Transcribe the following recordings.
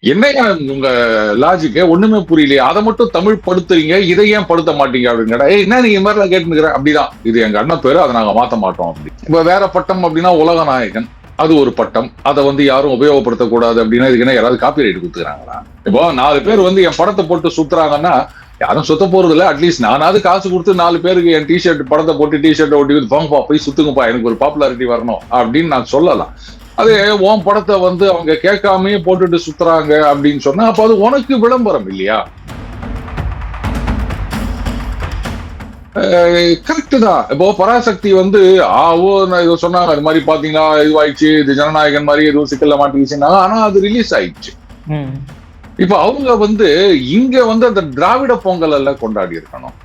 என்னையா உங்க லாஜிக்க ஒண்ணுமே புரியலையே, அதை மட்டும் தமிழ் படுத்துறீங்க, இதை ஏன் படுத்த மாட்டீங்க அப்படிங்கடா. என்ன நீங்க மாதிரி நான் கேட்டுக்கிறேன். அப்படிதான், இது எங்க அண்ணன் பேரு, அதை நாங்க மாத்த மாட்டோம் அப்படி. இப்ப வேற பட்டம் அப்படின்னா உலக நாயகன், அது ஒரு பட்டம். அதை யாரும் உபயோகப்படுத்தக்கூடாது அப்படின்னா இதுக்கு என்ன யாராவது காப்பி ரைட் கொடுத்துக்கிறாங்களா? இப்போ 4 பேர் என் படத்தை போட்டு சுத்துறாங்கன்னா யாரும் சுத்த போறது இல்ல. அட்லீஸ்ட் நானாவது காசு கொடுத்து 4 பேருக்கு என் டிஷர்ட் படத்தை போட்டு டிஷர்ட் ஒட்டி போங்கப்பா போய் சுத்துங்கப்பா, எனக்கு ஒரு பாப்புலாரிட்டி வரணும் அப்படின்னு நான் சொல்லலாம். அது உன் படத்தை அவங்க கேட்காமயே போட்டுட்டு சுத்துறாங்க அப்படின்னு சொன்னா அப்ப அது உனக்கு விளம்பரம் இல்லையா? கரெக்ட் தான். இப்போ பராசக்தி சொன்னாங்க, அது மாதிரி பாத்தீங்கன்னா இதுவாயிடுச்சு, இது ஜனநாயகன் மாதிரி எதுவும் சிக்கல்ல மாட்டிக்கிச்சுன்னா, ஆனா அது ரிலீஸ் ஆயிடுச்சு. இப்ப அவங்க இங்க அந்த திராவிட பொங்கல் எல்லாம் கொண்டாடி இருக்கணும்.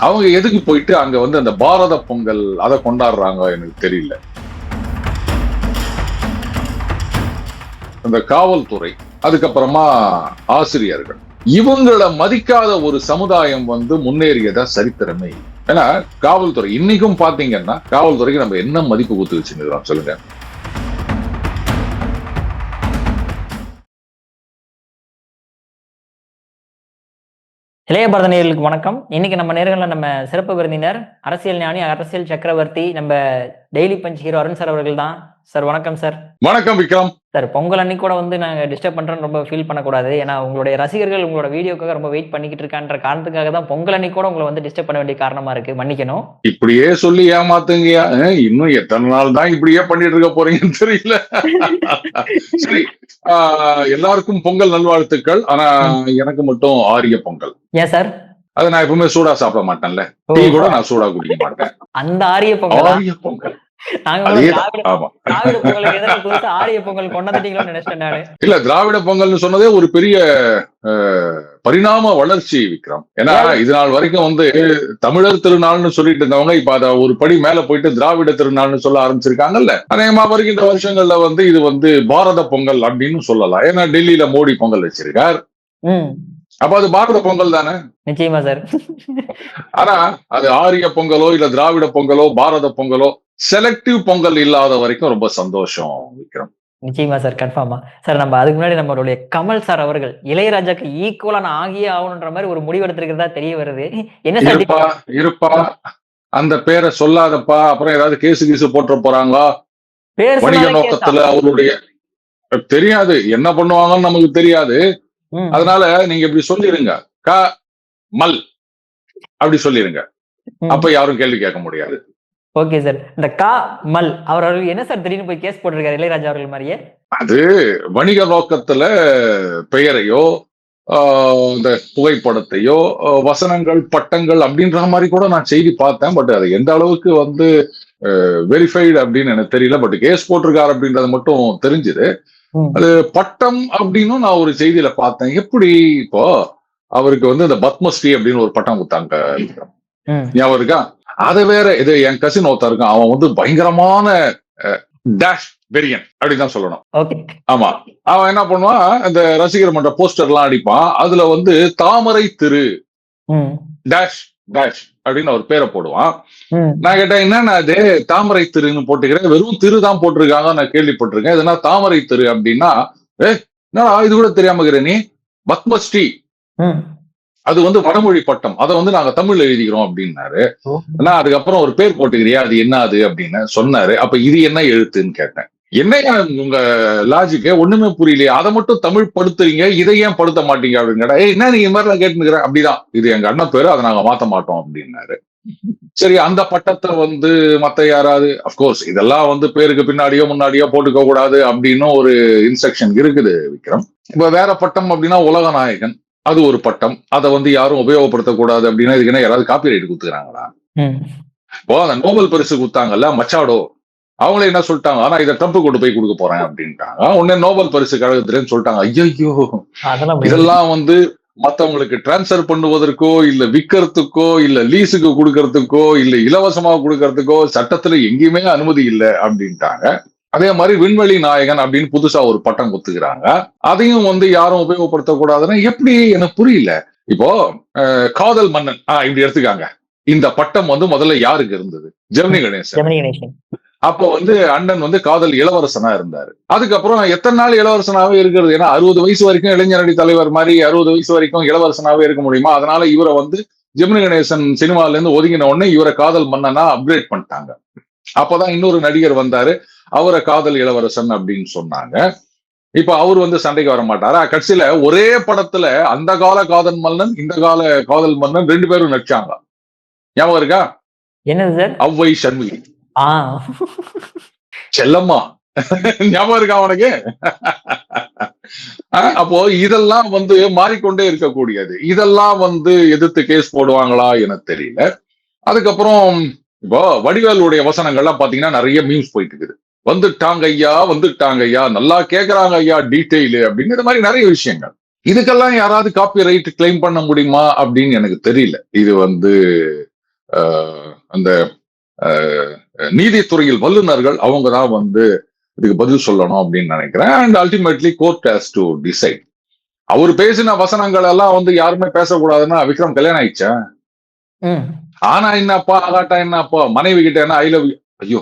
அவங்க எதுக்கு போயிட்டு அங்க அந்த பாரத பொங்கல் அதை கொண்டாடுறாங்க எனக்கு தெரியல. அந்த காவல்துறை, அதுக்கப்புறமா ஆசிரியர்கள், இவங்களை மதிக்காத ஒரு சமுதாயம் முன்னேறியதா சரித்திரமே. ஏன்னா காவல்துறை இன்னைக்கும் பாத்தீங்கன்னா காவல்துறைக்கு நம்ம என்ன மதிப்பு கொடுத்து வச்சுருக்கோம் சொல்லுங்க. இளைய பாரத நேயர்களுக்கு வணக்கம். இன்னைக்கு நம்ம நேர்களில் நம்ம சிறப்பு விருந்தினர் அரசியல் ஞானி, அரசியல் சக்கரவர்த்தி, நம்ம daily punch hero Arun sir அவர்கள் தான். சார் வணக்கம். சார் வணக்கம் விக்ரம். சார், பொங்கல் அன்னைக்கு கூட நாங்க டிஸ்டர்ப் பண்றோம்னு ரொம்ப ஃபீல் பண்ணக்கூடாது. ஏன்னா உங்களுடைய ரசிகர்கள் உங்களோட வீடியோக்காக ரொம்ப வெயிட் பண்ணிக்கிட்டு இருக்கான்ற காரணத்துக்காக தான் பொங்கல் அன்னைக்கு கூட உங்களை டிஸ்டர்ப் பண்ண வேண்டிய காரணமா இருக்கு. மன்னிக்கணும். இப்படியே சொல்லி ஏமாத்துங்கயா. இன்னும் எத்தனை நாள் தான் இப்படியே பண்ணிட்டு இருக்க போறீங்கன்னு தெரியல. சரி, எல்லாருக்கும் பொங்கல் நல்வாழ்த்துக்கள். ஆனா எனக்கு மட்டும் ஆரிய பொங்கல். ஏன் சார்? அதை நான் எப்பவுமே சூடா சாப்பிட மாட்டேன்ல. டீ கூட நான் சூடா குடிக்க மாட்டேன். அந்த ஆரிய பொங்கல். ஆரிய பொங்கல் இல்ல, திராவிட பொங்கல்னு சொன்னதே ஒரு பெரிய பரிணாம வளர்ச்சி விக்ரம். ஏன்னா இது நாள் வரைக்கும் தமிழர் திருநாள்னு சொல்லிட்டு இருந்தவங்க இப்ப அத ஒரு படி மேல போயிட்டு திராவிட திருநாள்னு சொல்ல ஆரம்பிச்சிருக்காங்கல்ல. அநேகமா வருகின்ற வருஷங்கள்ல இது பாரத பொங்கல் அப்படின்னு சொல்லலாம். ஏன்னா டெல்லியில மோடி பொங்கல் வச்சிருக்கார். அப்ப அது பாரத பொங்கல் தானே? நிச்சயமா சார். ஆனா அது ஆரிய பொங்கலோ இல்ல திராவிட பொங்கலோ பாரத பொங்கலோ செலக்டிவ் பொங்கல் இல்லாத வரைக்கும் ரொம்ப சந்தோஷம் விக்ரம். நிச்சயமா சார், கன்ஃபார்மா. சார், நம்ம அதுக்கு முன்னாடி நம்மளுடைய கமல் சார் அவர்கள் இளையராஜாக்கு ஈக்குவலா நான் ஆகியே ஆகணுன்ற மாதிரி ஒரு முடிவு எடுத்திருக்கிறதா தெரிய வருது. என்ன சார்? இருப்பா அந்த பேரை சொல்லாதப்பா, அப்புறம் ஏதாவது கேசு கீசு போட்டு போறாங்களா வணிக நோக்கத்துல? அவருடைய தெரியாது என்ன பண்ணுவாங்கன்னு நமக்கு தெரியாது. அதனால நீங்க இப்படி சொல்லிருங்க, க மல் அப்படி சொல்லிருங்க. அப்ப யாரும் கேள்வி கேட்க முடியாது. Okay sir. இந்த கா மல் அவர்கள் என்ன சார் திடீர்னு போய் கேஸ் போட்டிருக்காரு இளையராஜா அவர்கள் மாதிரியே? அது வணிக நோக்கத்துல பெயரையோ இந்த புகைப்படத்தையோ வசனங்கள் பட்டங்கள் அப்படின்ற மாதிரி கூட நான் செய்தி பார்த்தேன். பட் அது எந்த அளவுக்கு வெரிஃபைடு அப்படின்னு எனக்கு தெரியல. பட் கேஸ் போட்டிருக்காரு அப்படின்றது மட்டும் தெரிஞ்சுது. அது பட்டம் அப்படின்னு நான் ஒரு செய்தியில பார்த்தேன். எப்படி இப்போ அவருக்கு இந்த பத்மஸ்ரீ அப்படின்னு ஒரு பட்டம் கொடுத்தாங்க, ஞாபகம் இருக்கா? அதை வேற இது என் கசின் ஒருத்தர் இருக்கான், அவன் பயங்கரமான டேஷ் வெரியன் அப்படிதான் சொல்லணும். ஆமா, அவன் என்ன பண்ணுவான், இந்த ரசிகர் மன்ற போஸ்டர் எல்லாம் அடிப்பான். அதுல தாமரை திரு டேஷ் டேஷ் அப்படின்னு ஒரு பேரை போடுவான். நான் கேட்டேன், என்னன்னா அது தாமரை திருன்னு போட்டுக்கிறேன், வெறும் திரு தான் போட்டிருக்காங்க, நான் கேள்விப்பட்டிருக்கேன். இதனா தாமரை திரு அப்படின்னா என்னடா இது கூட தெரியாம இருக்கிற நீ, பத்மஸ்ரீ அது வடமொழி பட்டம், அதை நாங்க தமிழ்ல எழுதிக்கிறோம் அப்படின்னாரு. நான் அதுக்கப்புறம் ஒரு பேர் போட்டுக்கிறியா, அது என்ன அது அப்படின்னு சொன்னாரு. அப்ப இது என்ன எழுத்துன்னு கேட்டேன். என்னையா உங்க லாஜிக்க ஒண்ணுமே புரியலையே, அதை மட்டும் தமிழ் படுத்துறீங்க, இதை ஏன் படுத்த மாட்டீங்க அப்படிங்கடா. என்ன நீங்க மாதிரி நான் கேட்டுக்கிறேன். அப்படிதான், இது எங்க அண்ணன் பேரு, அதை நாங்க மாத்த மாட்டோம் அப்படின்னாரு. சரி, அந்த பட்டத்தை மத்த யாராவது, அப்கோர்ஸ் இதெல்லாம் பேருக்கு பின்னாடியோ முன்னாடியோ போட்டுக்க கூடாது அப்படின்னு ஒரு இன்ஸ்ட்ரக்ஷன் இருக்குது விக்ரம். இப்ப வேற பட்டம் அப்படின்னா உலக நாயகன், அது ஒரு பட்டம். அதை யாரும் உபயோகப்படுத்தக்கூடாது அப்படின்னா இதுக்கு என்ன யாராவது காப்பி ரைட் கொடுத்துக்கிறாங்களா? இப்போ அந்த நோபல் பரிசு கொடுத்தாங்கல்ல மச்சாடோ, அவங்களே என்ன சொல்லிட்டாங்க, ஆனா இதை ட்ரம்ப் கொண்டு போய் கொடுக்க போறேன் அப்படின்ட்டாங்க. உடனே நோபல் பரிசு கழகத்துலன்னு சொல்லிட்டாங்க. ஐயோ, இதெல்லாம் மத்தவங்களுக்கு டிரான்ஸ்பர் பண்ணுவதற்கோ இல்ல விற்கிறதுக்கோ இல்ல லீஸுக்கு கொடுக்கறதுக்கோ இல்ல இலவசமா கொடுக்கறதுக்கோ சட்டத்துல எங்கேயுமே அனுமதி இல்லை அப்படின்ட்டாங்க. அதே மாதிரி விண்வெளி நாயகன் அப்படின்னு புதுசா ஒரு பட்டம் கொடுத்துக்கிறாங்க. அதையும் யாரும் உபயோகப்படுத்தக்கூடாதுன்னா எப்படி, எனக்கு புரியல. இப்போ காதல் மன்னன் இப்படி எடுத்துக்காங்க. இந்த பட்டம் முதல்ல யாருக்கு இருந்தது? ஜெமினி கணேசன். அப்போ வந்து அண்ணன் வந்து காதல் இளவரசனா இருந்தாரு. அதுக்கப்புறம் எத்தனை நாள் இளவரசனாவே இருக்கிறது? ஏன்னா 60 வயசு வரைக்கும் இளைஞரணி தலைவர் மாதிரி 60 வயசு வரைக்கும் இளவரசனாவே இருக்க முடியுமா? அதனால இவரை வந்து ஜெமினி கணேசன் சினிமால இருந்து ஒதுங்கின உடனே இவரை காதல் மன்னனா அப்கிரேட் பண்ணிட்டாங்க. அப்பதான் இன்னொரு நடிகர் வந்தாரு, அவரை காதல் இளவரசன் அப்படின்னு சொன்னாங்க. இப்ப அவர் வந்து சண்டைக்கு வர மாட்டாரா? கடைசியில ஒரே படத்துல அந்த கால காதல் மன்னன், இந்த கால காதல் மன்னன் 2 பேரும் நடிச்சாங்க. ஞாபகம் இருக்கா? என்னது சார்? அவ்வை சண்முகி, ஆ செல்லம்மா. ஞாபகம் இருக்கா உனக்கு? அப்போ இதெல்லாம் வந்து மாறிக்கொண்டே இருக்கக்கூடியது. இதெல்லாம் வந்து எதிர்த்து கேஸ் போடுவாங்களா என தெரியல. அதுக்கப்புறம் இப்போ வடிவேலுடைய வசனங்கள்லாம் பாத்தீங்கன்னா நிறைய மீம்ஸ் போயிட்டு இருக்குது. வந்துட்டாங்க ஐயா, வந்துட்டாங்க ஐயா, நல்லா கேக்குறாங்க ஐயா டீட்டெயில் அப்படின்னு இந்த மாதிரி நிறைய விஷயங்கள். இதுக்கெல்லாம் யாராவது காப்பி ரைட் கிளைம் பண்ண முடியுமா அப்படின்னு எனக்கு தெரியல. இது வந்து அந்த நீதித்துறையில் வல்லுநர்கள் அவங்க தான் வந்து இதுக்கு பதில் சொல்லணும் அப்படின்னு நினைக்கிறேன். And ultimately court has to decide. அவர் பேசின வசனங்கள் எல்லாம் வந்து யாருமே பேசக்கூடாதுன்னா விக்ரம் கல்யாணம் ஆயிடுச்சா? ஆனா என்னப்பா, ஆகாட்டா என்னப்பா, மனைவி கிட்ட என்ன ஐ லவ் யூ, ஐயோ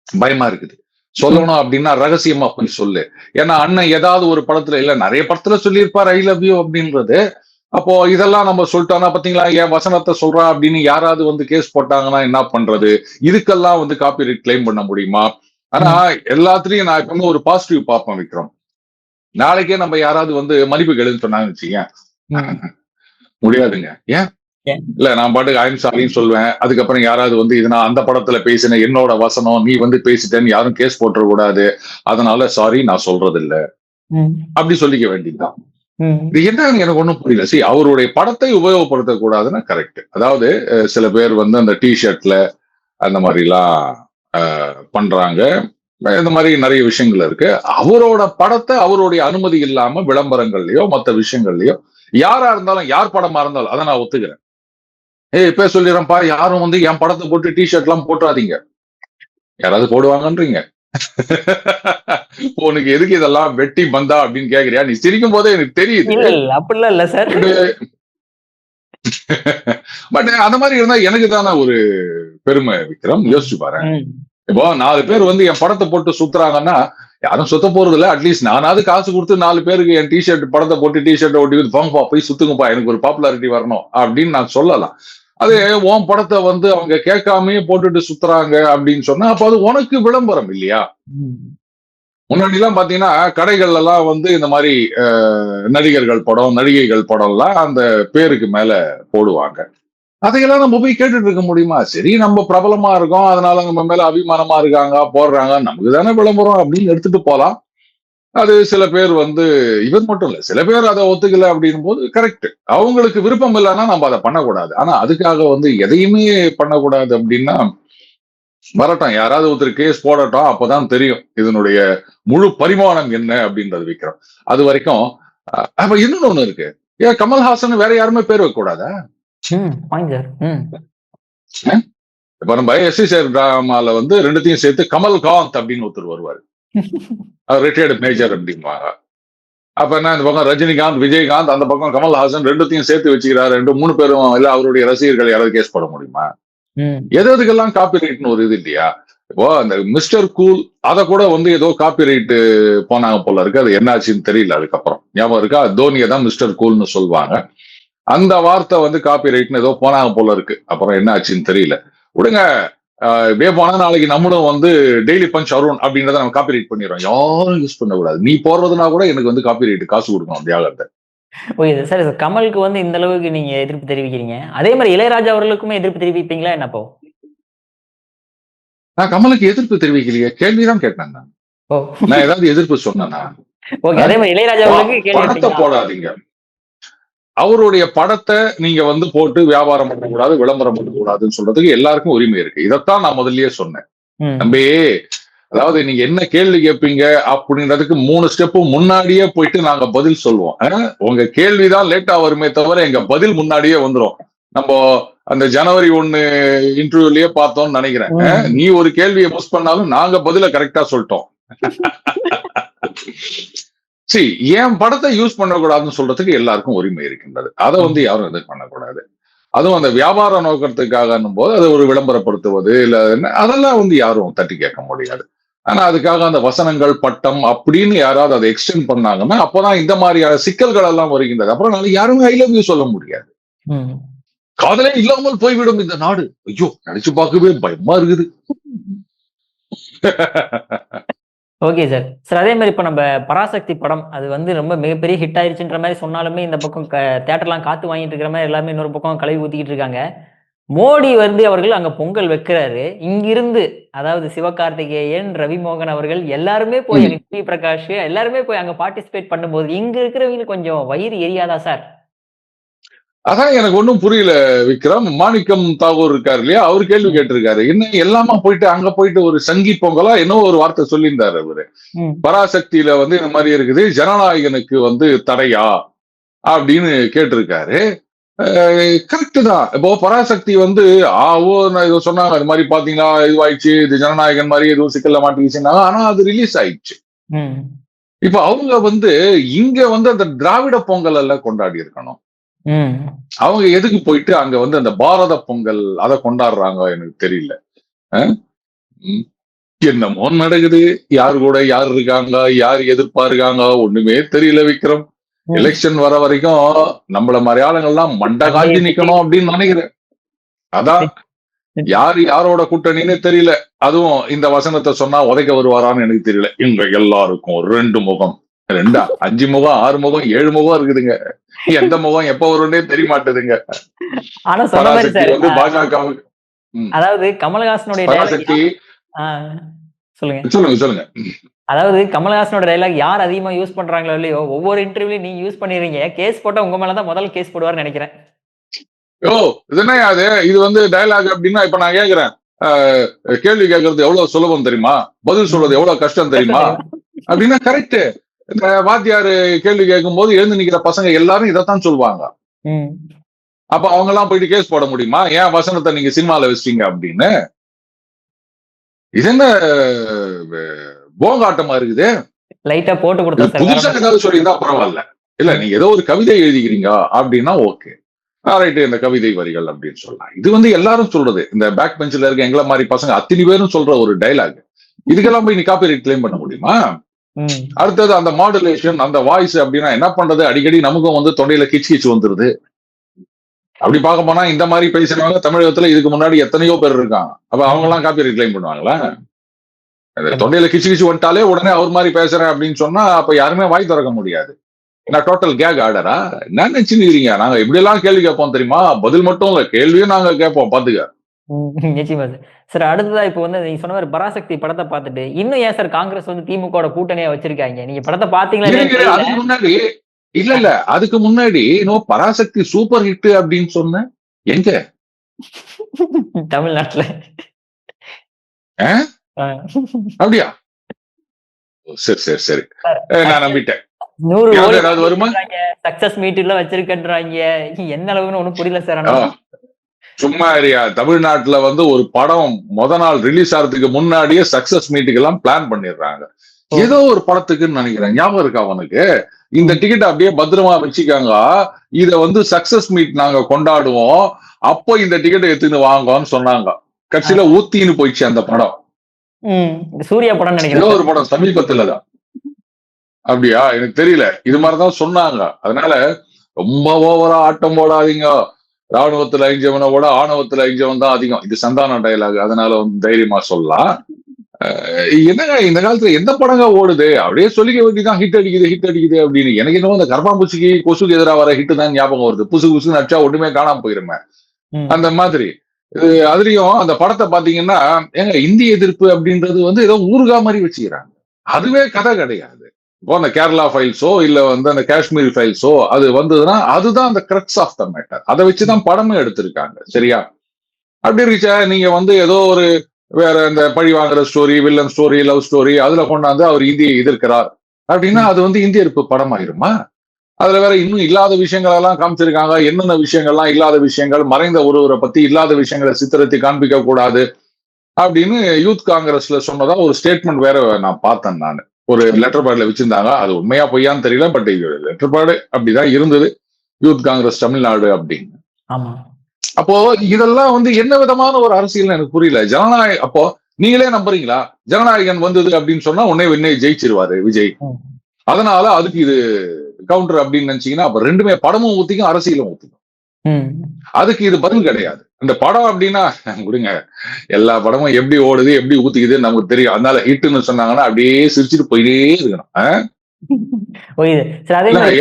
பயமா இருக்குது சொல்லணும் அப்படின்னா ரகசியமா போய் சொல்லு. ஏன்னா அண்ணன் ஏதாவது ஒரு படத்துல இல்ல நிறைய படத்துல சொல்லியிருப்பார் ஐ லவ் யூ அப்படின்றது. அப்போ இதெல்லாம் நம்ம சொல்லிட்டோம்னா பாத்தீங்களா என் வசனத்தை சொல்றா அப்படின்னு யாராவது வந்து கேஸ் போட்டாங்கன்னா என்ன பண்றது? இதுக்கெல்லாம் வந்து காப்பி ரைட் கிளைம் பண்ண முடியுமா? ஆனா எல்லாத்துலயும் நான் எப்பவுமே ஒரு பாசிட்டிவ் பார்ப்பேன் விக்ரம். நாளைக்கே நம்ம யாராவது வந்து மன்னிப்பு கேளுன்னு சொன்னாங்கன்னு வச்சுக்கேன், முடியாதுங்க. ஏன் இல்ல நான் பாட்டுக்கு ஐம் சாரின்னு சொல்லுவேன். அதுக்கப்புறம் யாராவது வந்து இது நான் அந்த படத்துல பேசின என்னோட வசனம் நீ வந்து பேசிட்டேன்னு யாரும் கேஸ் போட்டுற கூடாது, அதனால சாரி நான் சொல்றது இல்ல அப்படி சொல்லிக்க வேண்டியதுதான். இது என்னன்னு எனக்கு ஒண்ணும் புரியல. சரி, அவருடைய படத்தை உபயோகப்படுத்த கூடாதுன்னா கரெக்ட். அதாவது சில பேர் வந்து அந்த டிஷர்ட்ல அந்த மாதிரி எல்லாம் பண்றாங்க. இந்த மாதிரி நிறைய விஷயங்கள் இருக்கு. அவரோட படத்தை அவருடைய அனுமதி இல்லாம விளம்பரங்கள்லயோ மற்ற விஷயங்கள்லயோ யாரா இருந்தாலும் யார் படமா இருந்தாலும் அதை நான் ஒத்துக்கிறேன். இப்ப சொல்லிடுறேன்ப்பா, யாரும் வந்து என் படத்தை போட்டு டிஷர்ட் எல்லாம் போட்டுறாதீங்க. யாராவது போடுவாங்கன்றீங்க? உனக்கு எதுக்கு இதெல்லாம் வெட்டி பந்தா அப்படின்னு கேக்குறியா? நீ சிரிக்கும் போதே எனக்கு தெரியுது. அப்படிலாம் இல்ல சார். பட் அந்த மாதிரி இருந்தா எனக்கு தானே ஒரு பெருமை விக்ரம். யோசிச்சு பாரு. இப்போ 4 பேர் வந்து என் படத்தை போட்டு சுத்துறாங்கன்னா யாரும் சுத்த போறது இல்ல. அட்லீஸ்ட் நானாவது காசு கொடுத்து 4 பேருக்கு என் டிஷர்ட் படத்தை போட்டு டிஷர்ட் ஒட்டி போங்கப்பா போய் சுத்துங்கப்பா எனக்கு ஒரு பாப்புலாரிட்டி வரணும் அப்படின்னு நான் சொல்லலாம். அது உன் படத்தை வந்து அவங்க கேட்காமயே போட்டுட்டு சுத்துறாங்க அப்படின்னு சொன்னா அப்ப அது உனக்கு விளம்பரம் இல்லையா? முன்னாடி எல்லாம் பாத்தீங்கன்னா கடைகள்ல எல்லாம் வந்து இந்த மாதிரி நடிகர்கள் படம் நடிகைகள் படம் எல்லாம் அந்த பேருக்கு மேல போடுவாங்க. அதையெல்லாம் நம்ம போய் கேட்டுட்டு இருக்க முடியுமா? சரி நம்ம பிரபலமா இருக்கோம் அதனால நம்ம மேல அபிமானமா இருக்காங்க போடுறாங்க நமக்கு தானே விளம்பரம் அப்படின்னு எடுத்துட்டு போலாம். அது சில பேர் வந்து இவர் மட்டும் இல்ல சில பேர் அதை ஒத்துக்கல அப்படின்னும் போது கரெக்ட். அவங்களுக்கு விருப்பம் இல்லைன்னா நம்ம அதை பண்ணக்கூடாது. ஆனா அதுக்காக வந்து எதையுமே பண்ணக்கூடாது அப்படின்னா வரட்டும் யாராவது ஒருத்தர் கேஸ் போடட்டும் அப்பதான் தெரியும் இதனுடைய முழு பரிமாணம் என்ன அப்படின்றது விக்ரம். அது வரைக்கும் அப்ப இன்னொன்னு ஒண்ணு இருக்கு. ஏன் கமல்ஹாசன் வேற யாருமே பேர் வைக்க கூடாதா? இப்ப நம்ம எஸ்சி சேர் டிராமால வந்து ரெண்டுத்தையும் சேர்த்து கமல்காந்த் அப்படின்னு ஒருத்தர் வருவாரு. ரிட்டையர்டு மேஜர் அப்படின்வாங்க. அப்ப என்ன இந்த பக்கம் ரஜினிகாந்த் விஜயகாந்த் அந்த பக்கம் கமல்ஹாசன் ரெண்டுத்தையும் சேர்த்து வச்சுக்கிறாரு. 2-3 பேரும் இல்ல அவருடைய ரசிகர்கள் யாராவது கேஸ் போட முடியுமா? எதுக்கெல்லாம் காப்பி ரைட்னு ஒரு இது இல்லையா? இப்போ அந்த மிஸ்டர் கூல் அத கூட வந்து ஏதோ காப்பி ரைட் போனாங்க போல இருக்கு. அது என்னாச்சுன்னு தெரியல. அதுக்கப்புறம் ஞாபகம் இருக்கா? தோனியை தான் மிஸ்டர் கூல்னு சொல்லுவாங்க. அந்த வார்த்தை வந்து காப்பி ரைட்னு ஏதோ போனாங்க போல இருக்கு. அப்புறம் என்ன ஆச்சுன்னு தெரியல. விடுங்க. இப்படியே போனா நாளைக்கு நம்மளும் வந்து டெய்லி பஞ்ச் அருண் அப்படின்றத நம்ம காப்பி ரைட் பண்ணிடுறோம். யாரும் யூஸ் பண்ணக்கூடாது. நீ போடுறதுனா கூட எனக்கு வந்து காப்பி ரைட் காசு கொடுக்கணும் தியாகத்தை. Okay sir. கமலுக்கு வந்து இந்த அளவுக்கு நீங்க எதிர்ப்பு தெரிவிக்கிறீங்க. அதே மாதிரி இளையராஜா அவர்களுக்குமே எதிர்ப்பு தெரிவிப்பீங்களா என்னப்போ? நான் கமலுக்கு எதிர்ப்பு தெரிவிக்கலையே. கேள்விதான் கேட்டேன் நான். நான் ஏதாவது எதிர்ப்பு சொன்னேன்னா? அதே மாதிரி இளையராஜா அவர்களுக்கு படத்தை போடாதீங்க. அவருடைய படத்தை நீங்க வந்து போட்டு வியாபாரம் பண்ணக்கூடாது விளம்பரம் பண்ணக்கூடாதுன்னு சொல்றதுக்கு எல்லாருக்கும் உரிமை இருக்கு. இதைத்தான் நான் முதல்லயே சொன்னேன். தம்பி அதாவது நீங்க என்ன கேள்வி கேட்பீங்க அப்படின்றதுக்கு 3 ஸ்டெப்பு முன்னாடியே போயிட்டு நாங்க பதில் சொல்லுவோம். உங்க கேள்விதான் லேட்டா வருமே தவிர எங்க பதில் முன்னாடியே வந்துடும். நம்ம அந்த ஜனவரி 1 இன்டர்வியூலயே பார்த்தோம்னு நினைக்கிறேன். நீ ஒரு கேள்வியை போஸ்ட் பண்ணாலும் நாங்க பதில கரெக்டா சொல்லிட்டோம். சரி, என் படத்தை யூஸ் பண்ணக்கூடாதுன்னு சொல்றதுக்கு எல்லாருக்கும் உரிமை இருக்கின்றது. அதை வந்து யாரும் இது பண்ணக்கூடாது. அதுவும் அந்த வியாபார நோக்கத்துக்காக போது அது ஒரு விளம்பரப்படுத்துவது இல்ல அதெல்லாம் வந்து யாரும் தட்டி கேட்க முடியாது. ஆனா அதுக்காக அந்த வசனங்கள் பட்டம் அப்படின்னு யாராவது அதை எக்ஸ்டெண்ட் பண்ணாங்கன்னா அப்பதான் இந்த மாதிரியான சிக்கல்கள் எல்லாம் வருகின்றது. அப்புறம் நாளைக்கு யாருமே ஐ லவ் யூ சொல்ல முடியாது. காதலே இல்லாமல் போய்விடும் இந்த நாடு. ஐயோ நினைச்சு பார்க்கவே பயமா இருக்குது. Okay sir. சார் அதே மாதிரி இப்ப நம்ம பராசக்தி படம் அது வந்து ரொம்ப மிகப்பெரிய ஹிட் ஆயிருச்சுன்ற மாதிரி சொன்னாலுமே இந்த பக்கம் தியேட்டர்லாம் காத்து வாங்கிட்டு இருக்கிற மாதிரி எல்லாமே இன்னொரு பக்கம் கழுவி ஊத்திக்கிட்டு இருக்காங்க. மோடி வந்து அவர்கள் அங்க பொங்கல் வைக்கிறாரு. இங்கிருந்து அதாவது சிவகார்த்திகேயன், ரவிமோகன் அவர்கள் எல்லாருமே போய் டி பிரகாஷ் எல்லாருமே போய் அங்க பார்ட்டிசிபேட் பண்ணும்போது இங்க இருக்கிறவங்களுக்கு கொஞ்சம் வயிறு எரியாதா சார்? அதான் எனக்கு ஒண்ணும் புரியல விக்ரம். மாணிக்கம் தாகூர் இருக்காரு இல்லையா, அவர் கேள்வி கேட்டிருக்காரு. என்ன எல்லாமா போயிட்டு அங்க போயிட்டு ஒரு சங்கி பொங்கலா என்ன ஒரு வார்த்தை சொல்லியிருந்தாரு அவரு. பராசக்தியில வந்து இந்த மாதிரி இருக்குது, ஜனநாயகனுக்கு வந்து தடையா அப்படின்னு கேட்டிருக்காரு. கரெக்ட் தான். இப்போ பராசக்தி வந்து சொன்னாங்க அது மாதிரி பாத்தீங்கன்னா இதுவாயிடுச்சு, இது ஜனநாயகன் மாதிரி எதுவும் சிக்கல்ல மாட்டிக்கிச்சுன்னா, ஆனா அது ரிலீஸ் ஆயிடுச்சு. இப்ப அவங்க வந்து இங்க வந்து அந்த திராவிட பொங்கல் எல்லாம் கொண்டாடி இருக்கணும். அவங்க எதுக்கு போயிட்டு அங்க வந்து அந்த பாரத பொங்கல் அதை கொண்டாடுறாங்க எனக்கு தெரியல. என்னமோ நடக்குது, யாரு கூட யார் இருக்காங்க, யார் எதிர்ப்பா இருக்காங்க ஒண்ணுமே தெரியல விக்ரம். எலெக்ஷன் வர வரைக்கும் நம்மள மாதிரி ஆளுங்கள்லாம் மண்டை காஞ்சி நிக்கணும் அப்படின்னு நினைக்கிறேன். அதான் யாரு யாரோட கூட்டணின்னு தெரியல. அதுவும் இந்த வசனத்தை சொன்னா உதைக்க வருவாரான்னு எனக்கு தெரியல. இங்க எல்லாருக்கும் 2 முகம், 2 5 முகம் 6 முகம் 7 முகம் இருக்குதுங்க. எந்த முகம் எப்ப வரும்னே தெரிய மாட்டேதுங்க. ஆனா பராசக்தி வந்து பாஜக அதாவது கமலஹாசனுடைய பராசக்தி சொல்லுங்க. அதாவது கமலஹாசனோட டைலாக் யார் அதிகமா யூஸ் பண்றாங்களோ இல்லையோ ஒவ்வொரு இன்டர்வியூலயும் நீங்க யூஸ் பண்ணிடுறீங்க. கேஸ் போட்டா உங்க மேலதான் முதல் கேஸ் போடுவார்னு நினைக்கிறேன். இது என்ன அது? இது வந்து டயலாக் அப்படின்னா இப்ப நான் கேக்குறேன், கேள்வி கேட்கறது எவ்வளவு சுலபம் தெரியுமா, பதில் சொல்றது எவ்வளவு கஷ்டம் தெரியுமா அப்படின்னா கரெக்ட். இந்த வாத்தியாரு கேள்வி கேட்கும் போது எழுந்து நிக்கிற பசங்க எல்லாரும் இதைத்தான் சொல்லுவாங்க. அப்ப அவங்க எல்லாம் போயிட்டு கேஸ் போட முடியுமா, ஏன் வசனத்தை நீங்க சினிமால வச்சிட்டீங்க அப்படின்னு? இது என்ன போங்காட்டமா இருக்குது? லைட்டா போட்டு கொடுத்தா புதுசா ஏதாவது சொல்லியிருந்தா பரவாயில்ல. இல்ல நீங்க ஏதோ ஒரு கவிதை எழுதிக்கிறீங்க அப்படின்னா ஓகே, ரைட்டு, இந்த கவிதை வரிகள் அப்படின்னு சொல்லலாம். இது வந்து எல்லாரும் சொல்றது, இந்த பேக் பெஞ்சில் இருக்க எங்களை மாதிரி பசங்க அத்தனை பேரும் சொல்ற ஒரு டைலாக். இதுக்கெல்லாம் போய் நீ காப்பிரைட் கிளைம் பண்ண முடியுமா? அடுத்தது அந்த மாடுலேஷன், அந்த வாய்ஸ் அப்படின்னா என்ன பண்றது? அடிக்கடி நமக்கும் வந்து தொண்டையில கிச்சு வந்துருது. அப்படி பார்க்க போனா இந்த மாதிரி பேசுறவங்க தமிழகத்துல இதுக்கு முன்னாடி எத்தனையோ பேர் இருக்காங்க. அப்ப அவங்க எல்லாம் காப்பிரைட் கிளைம் பண்ணுவாங்களா? தொண்டையில கிச்சு வந்துட்டாலே உடனே அவர் மாதிரி பேசுறேன் அப்படின்னு சொன்னா அப்ப யாருமே வாய் திறக்க முடியாது. நான் டோட்டல் கேக் ஆர்டரா என்ன நினைச்சுக்கிறீங்க? நாங்க இப்படி எல்லாம் கேள்வி கேட்போம் தெரியுமா? பதில் மட்டும் இல்ல, கேள்வியும் நாங்க கேட்போம். பாத்துக்க. நிச்சயமா சார். அடுத்ததா இப்ப வந்து நீங்க சொன்ன மாதிரி பராசக்தி படத்தை பார்த்துட்டு இன்னும் ஏன் சார் காங்கிரஸ் வந்து திமுக கூட்டணியா வச்சிருக்காங்க? நீங்க படத்தை பாத்தீங்களா? அதுக்கு முன்னாடி இல்ல அதுக்கு முன்னாடி பராசக்தி சூப்பர் ஹிட் அப்படின்னு சொன்ன எங்க? தமிழ்நாட்டுல. அப்படியா? சரி சரி, நான் நம்பிட்டேன். 100 வருமா சக்சஸ் மீட்ல வச்சிருக்கன்றாங்க. என்ன அளவுன்னு ஒண்ணும் புரியல சார். சும்மா ஏரியா தமிழ்நாட்டுல வந்து ஒரு படம் முத நாள் ரிலீஸ் ஆகிறதுக்கு முன்னாடியே சக்சஸ் மீட்டுக்கு எல்லாம் பிளான் பண்ணிடுறாங்க. ஏதோ ஒரு படத்துக்குன்னு நினைக்கிறேன், ஞாபகம் இருக்கா அவனுக்கு? இந்த டிக்கெட் அப்படியே பத்திரமா வச்சுக்காங்க, இத வந்து சக்சஸ் மீட் நாங்க கொண்டாடுவோம், அப்போ இந்த டிக்கெட் எடுத்துன்னு வாங்கன்னு சொன்னாங்க. கட்சியில ஊத்தின்னு போயிடுச்சு அந்த படம். சூர்யா படம் நினைக்கிறேன், ஏதோ ஒரு படம் சமீபத்துலதான். அப்படியா? எனக்கு தெரியல. இது மாதிரிதான் சொன்னாங்க. அதனால ரொம்ப ஓவரா ஆட்டம் போடாதீங்க. ராணுவத்துல ஐஞ்சவனை விட ஆணவத்துல ஐஞ்சவன் தான் அதிகம். இது சந்தான டயலாக், அதனால வந்து தைரியமா சொல்லலாம். என்னங்க இந்த காலத்துல எந்த படங்க ஓடுது? அப்படியே சொல்லிக்க வேண்டியதான், ஹிட் அடிக்குது அப்படின்னு. எனக்கு என்னவோ அந்த கர்ப்பாம்பூச்சிக்கு கொசுக்கு எதிராக வர ஹிட் தான் ஞாபகம் வருது. புசு நடிச்சா ஒண்ணுமே காணாம போயிருமே அந்த மாதிரி. அதுலயும் அந்த படத்தை பாத்தீங்கன்னா ஏங்க இந்திய எதிர்ப்பு அப்படின்றது வந்து ஏதோ ஊர்கா மாதிரி வச்சுக்கிறாங்க. அதுவே கதை கிடையாது. இப்போ அந்த கேரளா ஃபைல்ஸோ இல்ல வந்து அந்த காஷ்மீர் ஃபைல்ஸோ அது வந்ததுன்னா அதுதான் அந்த கிரக்ஸ் ஆஃப் த மேட்டர். அதை வச்சுதான் படமே எடுத்திருக்காங்க. சரியா? அப்படி இருந்துச்சா நீங்க வந்து ஏதோ ஒரு வேற இந்த பழி வாங்குற story, villain story, love story அதுல கொண்டாந்து அவர் இந்தியை எதிர்க்கிறார் அப்படின்னா அது வந்து இந்திய எதிர்ப்பு படம் ஆயிருமா? அதுல வேற இன்னும் இல்லாத விஷயங்கள் எல்லாம் காமிச்சிருக்காங்க. என்னென்ன விஷயங்கள்லாம் இல்லாத விஷயங்கள், மறைந்த ஒருவரை பத்தி இல்லாத விஷயங்களை சித்திரத்தை காண்பிக்க கூடாது அப்படின்னு யூத் காங்கிரஸ்ல சொன்னதா ஒரு ஸ்டேட்மெண்ட் வேற நான் பார்த்தேன். நான் ஒரு லெட்டர் பேட்ல வச்சிருந்தாங்க. அது உண்மையா பொய்யான்னு தெரியல, பட் லெட்டர் பேடு அப்படிதான் இருந்தது, யூத் காங்கிரஸ் தமிழ்நாடு அப்படின்னு. அப்போ இதெல்லாம் வந்து என்ன விதமான ஒரு அரசியல் எனக்கு புரியல. ஜனநாயக அப்போ நீங்களே நம்புறீங்களா? ஜனநாயகன் வந்தது அப்படின்னு சொன்னா உடனே ஜெயிச்சிருவாரு விஜய். அதனால அதுக்கு இது கவுண்டர் அப்படின்னு நினைச்சீங்கன்னா அப்ப ரெண்டுமே படமும் ஊத்திக்கும் அரசியலும் ஊத்திக்கும். அதுக்கு இது பதில் கிடையாது. இந்த படம் அப்படின்னா கொடுங்க, எல்லா படமும் எப்படி ஓடுது எப்படி ஊத்திக்குதுன்னு நமக்கு தெரியும். அதனால ஹிட்னு சொன்னாங்கன்னா அப்படியே சிரிச்சுட்டு போயிட்டே இருக்கணும்.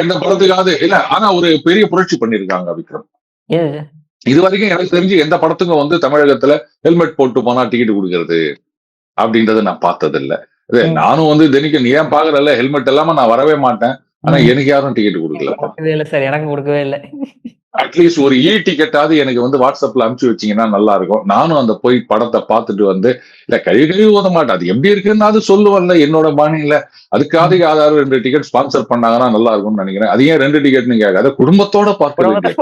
எந்த படத்துக்காவது இல்ல, ஆனா ஒரு பெரிய புரட்சி பண்ணிருக்காங்க விக்ரம். இது வரைக்கும் எனக்கு தெரிஞ்சு எந்த படத்துக்கும் வந்து தமிழகத்துல ஹெல்மெட் போட்டு போனா டிக்கெட் கொடுக்கறது அப்படின்றத நான் பார்த்தது இல்ல. நானும் வந்து தினைக்கும் நீ ஏன் பாக்குறல ஹெல்மெட் இல்லாம நான் வரவே மாட்டேன். ஆனா எனக்கு யாரும் டிக்கெட் கொடுக்கலப்பா. சார் எனக்கு கொடுக்கவே இல்லை. அட்லீஸ்ட் ஒரு டிக்கெட்டாவது எனக்கு வந்து வாட்ஸ்அப்ல அனுப்பிச்சு வச்சீங்கன்னா நல்லா இருக்கும். நானும் அந்த போய் படத்தை பார்த்துட்டு வந்து இல்ல கழுவி ஓத மாட்டேன். அது எப்படி இருக்குன்னு அது சொல்லுவல்ல என்னோட பாணியில. அதுக்காக யாராவது 2 டிக்கெட் ஸ்பான்சர் பண்ணாங்கன்னா நல்லா இருக்கும்னு நினைக்கிறேன். அது ஏன் 2 டிக்கெட்னு கேட்காத குடும்பத்தோட பார்க்க வேண்டிய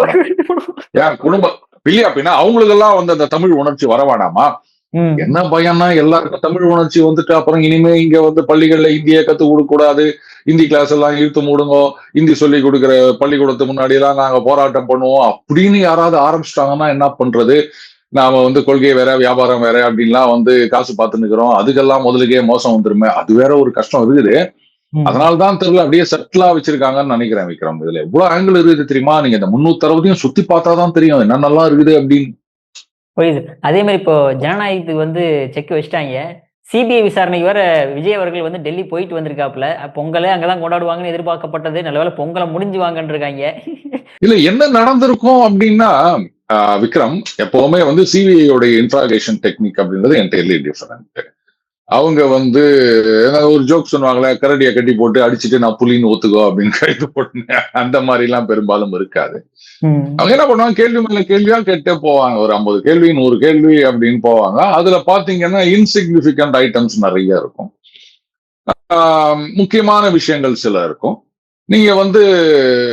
ஏன் குடும்பம் இல்லையா அப்படின்னா அவங்களுக்கு எல்லாம் வந்து அந்த தமிழ் உணர்ச்சி வரவானாமா? என்ன பயம்னா எல்லாருக்கும் தமிழ் உணர்ச்சி வந்துட்டு அப்புறம் இனிமே இங்க வந்து பள்ளிகள்ல இந்திய கத்து கொடுக்க கூடாது, இந்தி கிளாஸ் எல்லாம் இழுத்து மூடுங்க, இந்தி சொல்லி கொடுக்குற பள்ளிக்கூடத்துக்கு முன்னாடி எல்லாம் நாங்க போராட்டம் பண்ணுவோம் அப்படின்னு யாராவது ஆரம்பிச்சிட்டாங்கன்னா என்ன பண்றது? நாம வந்து கொள்கை வேற வியாபாரம் வேற அப்படின்லாம் வந்து காசு பார்த்து நிக்கிறோம். அதுக்கெல்லாம் முதலுக்கே மோசம் வந்துருமே, அது வேற ஒரு கஷ்டம் இருக்குது. அதனாலதான் தெரியல அப்படியே செட்டிலா வச்சிருக்காங்கன்னு நினைக்கிறேன் விக்ரம். இதுல எவ்வளவு ஆங்கிள் இருக்குது தெரியுமா? நீங்க இந்த 360 சுத்தி பார்த்தாதான் தெரியும் என்ன நல்லா இருக்குது அப்படின்னு. புரியுது. அதே மாதிரி இப்போ ஜனநாயகத்துக்கு வந்து செக் வச்சுட்டாங்க. சிபிஐ விசாரணைக்கு வேற விஜய் அவர்கள் வந்து டெல்லி போயிட்டு வந்திருக்காப்புல. பொங்கலை அங்கதான் கொண்டாடுவாங்கன்னு எதிர்பார்க்கப்பட்டது. நல்லவேளை பொங்கலை முடிஞ்சு வாங்கன்னு இருக்காங்க. இல்ல என்ன நடந்திருக்கும் அப்படின்னா விக்ரம், எப்பவுமே வந்து சிபிஐயோட இன்ட்ராகேஷன் டெக்னிக் அப்படின்றது என்டையர்லி டிஃபரெண்ட். அவங்க வந்து ஒரு ஜோக் சொன்னாங்களே, கரடியை கட்டி போட்டு அடிச்சுட்டு நான் புலின்னு ஒத்துக்கோ அப்படின்னு கைது போட்டு அந்த மாதிரி எல்லாம் பெரும்பாலும் இருக்காது. அவங்க என்ன பண்ணுவாங்க, கேள்வி மேல கேள்வியா கேட்டே போவாங்க. ஒரு 50 கேள்வி 100 கேள்வி அப்படின்னு போவாங்க. அதுல பாத்தீங்கன்னா இன்சிக்னிபிகண்ட் ஐட்டம்ஸ் நிறைய இருக்கும், முக்கியமான விஷயங்கள் சில இருக்கும். நீங்க வந்து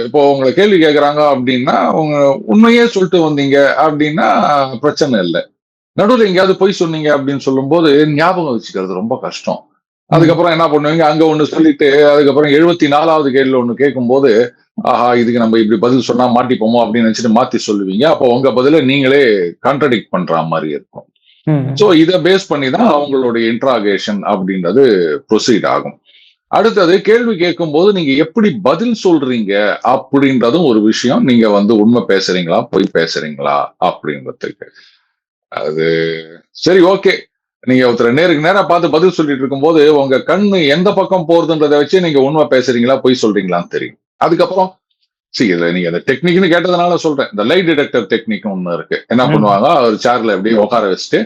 இப்போ உங்களை கேள்வி கேட்கறாங்க அப்படின்னா உங்க உண்மையே சொல்லிட்டு வந்தீங்க அப்படின்னா பிரச்சனை இல்லை. நடுவில் எங்கேயாவது போய் சொன்னீங்க அப்படின்னு சொல்லும் போது ஞாபகம் வச்சுக்கிறது ரொம்ப கஷ்டம். அதுக்கப்புறம் என்ன பண்ணுவீங்க, அங்க ஒண்ணு சொல்லிட்டு அதுக்கப்புறம் 74வது கேள்வியில ஒண்ணு கேட்கும் போது ஆஹா இதுக்கு நம்ம இப்படி பதில் சொன்னா மாட்டிப்போமோ அப்படின்னு நினைச்சிட்டு மாத்தி சொல்லுவீங்க. அப்போ உங்க பதில நீங்களே கான்ட்ரடிக்ட் பண்ற மாதிரி இருக்கும். சோ இதை பேஸ் பண்ணி தான் அவங்களுடைய இன்ட்ராகேஷன் அப்படின்றது ப்ரொசீட் ஆகும். அடுத்தது கேள்வி கேட்கும் போது நீங்க எப்படி பதில் சொல்றீங்க அப்படின்றதும் ஒரு விஷயம். நீங்க வந்து உண்மை பேசுறீங்களா பொய் பேசுறீங்களா அப்படின்றதுக்கு. அது சரி, ஓகே. நீங்க ஒருத்தர் நேருக்கு நேரா பார்த்து பதில் சொல்லிட்டு இருக்கும் போது உங்க கண்ணு எந்த பக்கம் போறதுன்றதை வச்சு நீங்க உண்மை பேசுறீங்களா பொய் சொல்றீங்களான்னு தெரியும். அதுக்கப்புறம் இல்ல நீங்க அந்த டெக்னிக்னு கேட்டதுனால சொல்றேன். இந்த லை டிடெக்டர் டெக்னிக் ஒண்ணு இருக்கு. என்ன பண்ணுவாங்க, ஒரு சேர்ல எப்படியே உட்கார வச்சுட்டு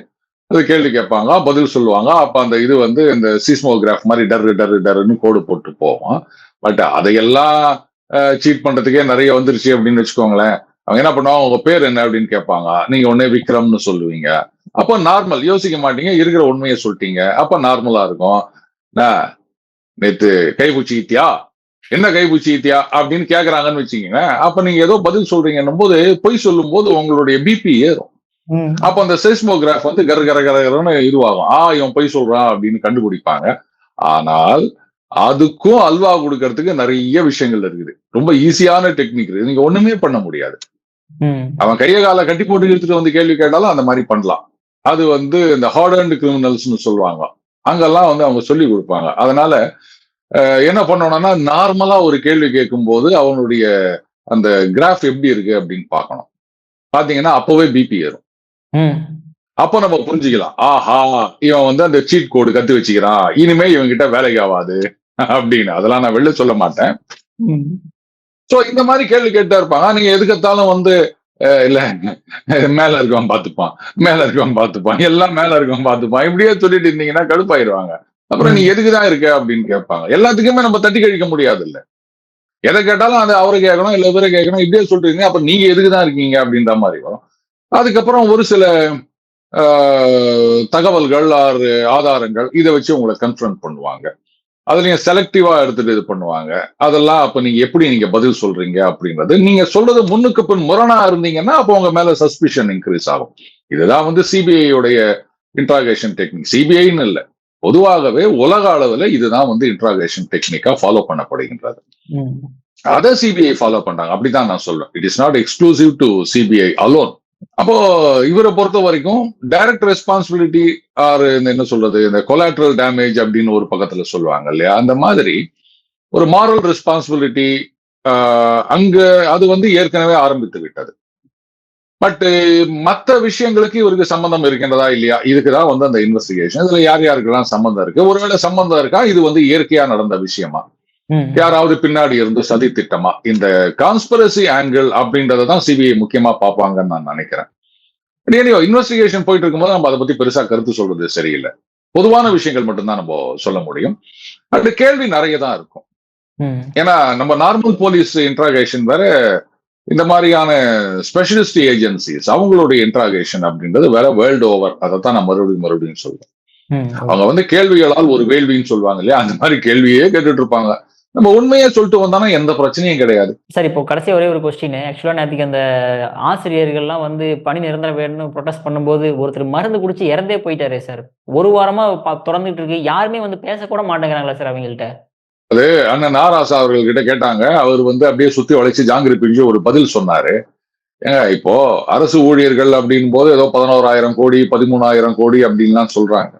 அது கேள்வி கேட்பாங்க, பதில் சொல்லுவாங்க. அப்ப அந்த இது வந்து இந்த சீஸ்மோகிராஃப் மாதிரி டர்ன்னு கோடு போட்டு போவோம். பட் அதையெல்லாம் சீட் பண்றதுக்கே நிறைய வந்துருச்சு அப்படின்னு வச்சுக்கோங்களேன். அவங்க என்ன பண்ணுவாங்க, உங்க பேர் என்ன அப்படின்னு கேட்பாங்க. நீங்க உடனே விக்ரம்னு சொல்லுவீங்க. அப்ப நார்மல், யோசிக்க மாட்டீங்க, இருக்கிற உண்மையை சொல்லிட்டீங்க. அப்ப நார்மலா இருக்கும். நேத்து கைப்பூச்சிக்கிட்டியா, என்ன கைப்பூச்சிக்கிட்டியா அப்படின்னு கேக்குறாங்கன்னு வச்சுக்கோங்க. அப்ப நீங்க ஏதோ பதில் சொல்றீங்கன்னும் போது பொய் சொல்லும் போது உங்களுடைய பிபி ஏறும். அப்ப அந்த செஸ்மோகிராஃப் வந்து கரகரன்னு இதுவாகும். இவன் பொய் சொல்றான் அப்படின்னு கண்டுபிடிப்பாங்க. ஆனால் அதுக்கும் அல்வா கொடுக்கறதுக்கு நிறைய விஷயங்கள் இருக்குது. ரொம்ப ஈஸியான டெக்னிக் இருக்கு. நீங்க ஒண்ணுமே பண்ண முடியாது. அவன் கைய கால கட்டி போட்டு எடுத்துட்டு வந்து கேள்வி கேட்டாலும் அந்த மாதிரி பண்ணலாம். அது வந்து இந்த ஹார்ட் அண்ட் கிரிமினல்ஸ்னு சொல்லுவாங்க. அங்கெல்லாம் வந்து அவங்க சொல்லி கொடுப்பாங்க. அதனால என்ன பண்ணணும்னா நார்மலா ஒரு கேள்வி கேட்கும் போது அவனுடைய அந்த கிராஃப் எப்படி இருக்கு அப்படின்னு பார்க்கணும். பாத்தீங்கன்னா அப்பவே பிபி ஏறும். அப்ப நம்ம புரிஞ்சுக்கலாம், ஆஹா இவன் வந்து அந்த சீட் கோடு கத்து வச்சுக்கிறான், இனிமே இவன் கிட்ட வேலைக்கு ஆகாது அப்படின்னு. அதெல்லாம் நான் வெளில சொல்ல மாட்டேன். சோ இந்த மாதிரி கேள்வி கேட்டா இருப்பாங்க. நீங்க எதுக்கத்தாலும் வந்து இல்ல மேல இருக்கவன் பாத்துப்பான், மேல இருக்கவன் பாத்துப்பான், எல்லாம் மேல இருக்கவன் பாத்துப்பான் இப்படியே சொல்லிட்டு இருந்தீங்கன்னா கடுப்பாயிருவாங்க. அப்புறம் நீ எதுக்குதான் இருக்க அப்படின்னு கேட்பாங்க. எல்லாத்துக்குமே நம்ம தட்டி கழிக்க முடியாது இல்ல. எதை கேட்டாலும் அது அவரை கேட்கணும், இல்ல இவரை கேட்கணும், இப்படியே சொல்றீங்க. அப்ப நீங்க எதுக்குதான் இருக்கீங்க அப்படின்ற மாதிரி வரும். அதுக்கப்புறம் ஒரு சில தகவல்கள் ஆதாரங்கள் இதை வச்சு உங்களை கன்ஃபரன்ட் பண்ணுவாங்க. அதுலயும் செலக்டிவா எடுத்துட்டு இது பண்ணுவாங்க. அதெல்லாம் அப்ப நீங்க எப்படி நீங்க பதில் சொல்றீங்க அப்படின்றது, நீங்க சொல்றது முன்னுக்கு பின் முரணா இருந்தீங்கன்னா அப்போ உங்க மேல சஸ்பிஷன் இன்க்ரீஸ் ஆகும். இதுதான் வந்து சிபிஐ இன்ட்ராகேஷன் டெக்னிக். சிபிஐன்னு இல்லை, பொதுவாகவே உலக அளவுல இதுதான் வந்து இன்ட்ராகேஷன் டெக்னிக்கா ஃபாலோ பண்ணப்படுகின்றது. அதை சிபிஐ ஃபாலோ பண்றாங்க அப்படிதான் நான் சொல்றேன். It is not exclusive to CBI alone. அப்போ இவரை பொறுத்த வரைக்கும் டைரக்ட் ரெஸ்பான்சிபிலிட்டி ஆர் என்ன சொல்றது, இந்த கொலாட்ரல் டேமேஜ் அப்படின்னு ஒரு பக்கத்துல சொல்லுவாங்க இல்லையா, அந்த மாதிரி ஒரு மாரல் ரெஸ்பான்சிபிலிட்டி அங்க அது வந்து ஏற்கனவே ஆரம்பித்து விட்டது. பட் மற்ற விஷயங்களுக்கு இவருக்கு சம்பந்தம் இருக்கின்றதா இல்லையா, இதுக்குதான் வந்து அந்த இன்வெஸ்டிகேஷன். இதுல யார் யாருக்கெல்லாம் சம்பந்தம் இருக்கு, ஒருவேளை சம்பந்தம் இருக்கா, இது வந்து இயற்கையா நடந்த விஷயமா, யாராவது பின்னாடி இருந்து சதி திட்டமா, இந்த கான்ஸ்பிரசி ஆங்கிள் அப்படின்றதான் சிபிஐ முக்கியமா பார்ப்பாங்கன்னு நான் நினைக்கிறேன். இன்வெஸ்டிகேஷன் போயிட்டு இருக்கும்போது நம்ம அதை பத்தி பெருசா கருத்து சொல்றது சரியில்லை. பொதுவான விஷயங்கள் மட்டும்தான் நம்ம சொல்ல முடியும். அது கேள்வி நிறைய தான் இருக்கும். ஏன்னா நம்ம நார்மல் போலீஸ் இன்ட்ராகேஷன் வேற, இந்த மாதிரியான ஸ்பெஷலிஸ்ட் ஏஜென்சிஸ் அவங்களுடைய இன்ட்ராகேஷன் அப்படின்றது வேற வேர்ல்டு ஓவர். அதைத்தான் நான் மறுபடியும் சொல்றேன். அவங்க வந்து கேள்விகளால் ஒரு வேள்வின்னு சொல்லுவாங்க இல்லையா, அந்த மாதிரி கேள்வியே கேட்டுட்டு இருப்பாங்க. நம்ம உண்மையே சொல்லிட்டு வந்தானா எந்த பிரச்சனையும் கிடையாது. சார், இப்போ கடைசி ஒரே ஒரு கொஸ்டின். ஆக்சுவலா நேற்றுக்கு அந்த ஆசிரியர்கள்லாம் வந்து பணி நிரந்தரம் வேணும்னு ப்ரொடெஸ்ட் பண்ணும்போது ஒருத்தர் மருந்து குடிச்சு இறந்தே போயிட்டாரே சார். ஒரு வாரமா தொடர்ந்துட்டு இருக்கு. யாருமே வந்து பேசக்கூட மாட்டேங்கிறாங்களா சார் அவங்கள்ட்ட? அது அண்ணன் நாராசா அவர்கள் கிட்ட கேட்டாங்க. அவர் வந்து அப்படியே சுத்தி வளைச்சு ஜாங்கிரி பிஞ்சு ஒரு பதில் சொன்னாரு. ஏங்க, இப்போ அரசு ஊழியர்கள் அப்படின் போது ஏதோ 11,000 கோடி 13,000 கோடி அப்படின்லாம் சொல்றாங்க.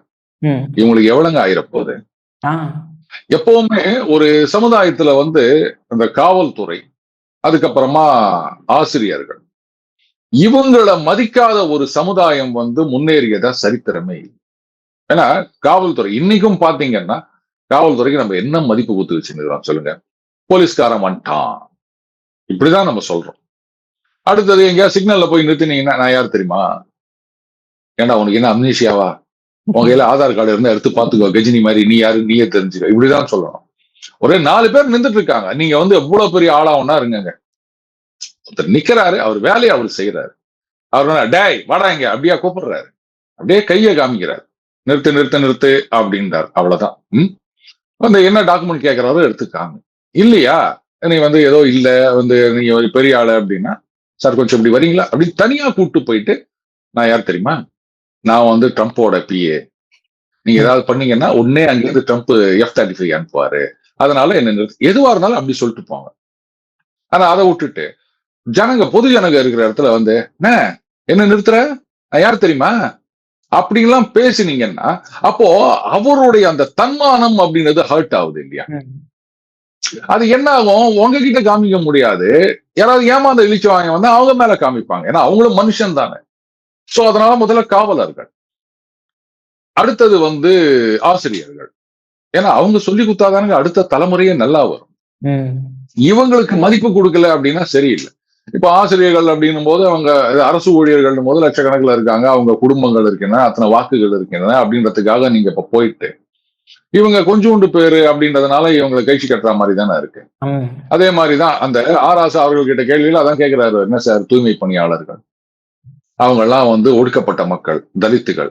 இவங்களுக்கு எவ்வளவுங்க ஆயிரப்போகுது? எப்பவுமே ஒரு சமுதாயத்துல வந்து அந்த காவல்துறை, அதுக்கப்புறமா ஆசிரியர்கள், இவங்களை மதிக்காத ஒரு சமுதாயம் வந்து முன்னேறியதா சரித்திரமே இல்லை. ஏன்னா காவல்துறை இன்னைக்கும் பாத்தீங்கன்னா, காவல்துறைக்கு நம்ம என்ன மதிப்பு கொடுத்து வச்சுருக்கிறோம் சொல்லுங்க? போலீஸ்காரன் வந்துட்டான், இப்படிதான் நம்ம சொல்றோம். அடுத்தது எங்கேயாவது சிக்னல்ல போய் நிறுத்தினீங்கன்னா, நான் யார் தெரியுமா? ஏன்னா உனக்கு என்ன அம்னீஷியாவா? உங்க கையில ஆதார் கார்டு இருந்தா எடுத்து பாத்துக்கோ, கஜினி மாதிரி நீ யாரு நீயே தெரிஞ்சுக்க, இப்படிதான் சொல்லணும். ஒரே 4 பேர் நின்றுட்டு இருக்காங்க, நீங்க வந்து எவ்வளவு பெரிய ஆளாவுன்னா இருங்க. ஒருத்தர் நிக்கிறாரு, அவர் வேலையை அவர் செய்யறாரு. அவர் டேய் வாடா இங்க அப்படியா கூப்பிடுறாரு, அப்படியே கையை காமிக்கிறாரு, நிறுத்து நிறுத்து நிறுத்து அப்படின்றார். அவ்வளவுதான். வந்து என்ன டாக்குமெண்ட் கேட்கறாரோ எடுத்து காமி. இல்லையா, நீ வந்து ஏதோ இல்ல வந்து நீங்க ஒரு பெரிய ஆளு அப்படின்னா, சார் கொஞ்சம் இப்படி வரீங்களா அப்படின்னு தனியா கூப்பிட்டு போயிட்டு, நான் யார் தெரியுமா, நான் வந்து ட்ரம்ப்போட பிஏ, நீங்க ஏதாவது பண்ணீங்கன்னா உடனே அங்கிருந்து ட்ரம்ப் F-35 அனுப்புவாரு, அதனால என்ன எதுவா இருந்தாலும் அப்படி சொல்லிட்டு போங்க. ஆனா அதை விட்டுட்டு ஜனங்க, பொது ஜனங்க இருக்கிற இடத்துல வந்து என்ன நிறுத்துற, நான் யார் தெரியுமா அப்படின்லாம் பேசினீங்கன்னா, அப்போ அவருடைய அந்த தன்மானம் அப்படின்றது ஹர்ட் ஆகுது இல்லையா? அது என்ன ஆகும், உங்ககிட்ட காமிக்க முடியாது, யாராவது ஏமாந்த இழிச்சவாங்க வந்து அவங்க மேல காமிப்பாங்க. ஏன்னா அவங்களும் மனுஷன் தானே. சோ அதனால முதல்ல காவலர்கள், அடுத்தது வந்து ஆசிரியர்கள். ஏன்னா அவங்க சொல்லி கொடுத்தாதானுங்க அடுத்த தலைமுறையே நல்லா வரும். இவங்களுக்கு மதிப்பு கொடுக்கல அப்படின்னா சரியில்லை. இப்ப ஆசிரியர்கள் அப்படின்னும் போது அவங்க அரசு ஊழியர்கள் போது லட்சக்கணக்கில் இருக்காங்க, அவங்க குடும்பங்கள் இருக்கின்றன, அத்தனை வாக்குகள் இருக்கின்றன அப்படின்றதுக்காக நீங்க இப்ப போயிட்டு இவங்க கொஞ்சோண்டு பேரு அப்படின்றதுனால இவங்களை கழிச்சு கட்டுற மாதிரி தானே இருக்கு. அதே மாதிரிதான் அந்த ஆராசா அவர்கள் கிட்ட கேள்வியில அதான் கேட்கிறாரு, என்ன சார் தூய்மை பணியாளர்கள் அவங்க எல்லாம் வந்து ஒடுக்கப்பட்ட மக்கள், தலித்துகள்,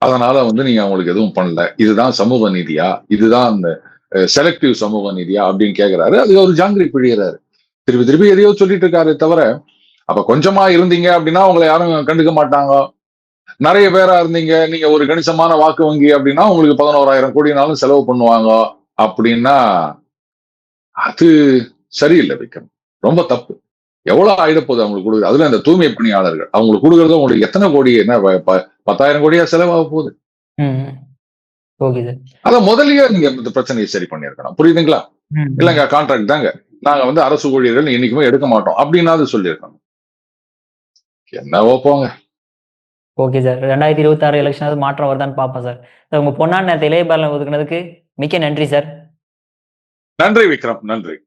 அதனால வந்து நீங்க அவங்களுக்கு எதுவும் பண்ணல, இதுதான் சமூக நீதியா, இதுதான் அந்த செலக்டிவ் சமூக நீதியா அப்படின்னு கேட்கிறாரு. அது ஒரு ஜாங்கிரி பிழியறாரு, திருப்பி திருப்பி எதையோ சொல்லிட்டு இருக்காரு தவிர, அப்ப கொஞ்சமா இருந்தீங்க அப்படின்னா உங்களை யாரும் கண்டுக்க மாட்டாங்க. நிறைய பேரா இருந்தீங்க, நீங்க ஒரு கணிசமான வாக்கு வங்கி அப்படின்னா உங்களுக்கு 11,000 கோடினாலும் செலவு பண்ணுவாங்க அப்படின்னா அது சரியில்லை விக்ரம், ரொம்ப தப்பு. எவ்வளவு ஆயிடப்போகுது அவங்களுக்கு கொடுக்குறது, அதுல அந்த தூய்மை பணியாளர்கள் அவங்களுக்கு கொடுக்கறது உங்களுக்கு எத்தனை கோடி, என்ன 10,000 கோடியா செலவாக போகுது. அத முதல்லயே நீங்க இந்த பிரச்சனையை சரி பண்ணிருக்கணும், புரியுதுங்களா? இல்லங்க கான்ட்ராக்ட் தாங்க, நாங்க வந்து அரசு ஊழியர்கள் என்னைக்குமே எடுக்க மாட்டோம் அப்படின்னாது சொல்லியிருக்கணும். என்னவோ போங்க. ஓகே சார், 2026 எலெக்ஷன் மாற்றம் வருதான்னு பார்ப்போம் சார். உங்க பொன்னான நேரத்தை இளைய பாலன் ஒதுக்குனதுக்கு மிக்க நன்றி சார். நன்றி விக்ரம், நன்றி.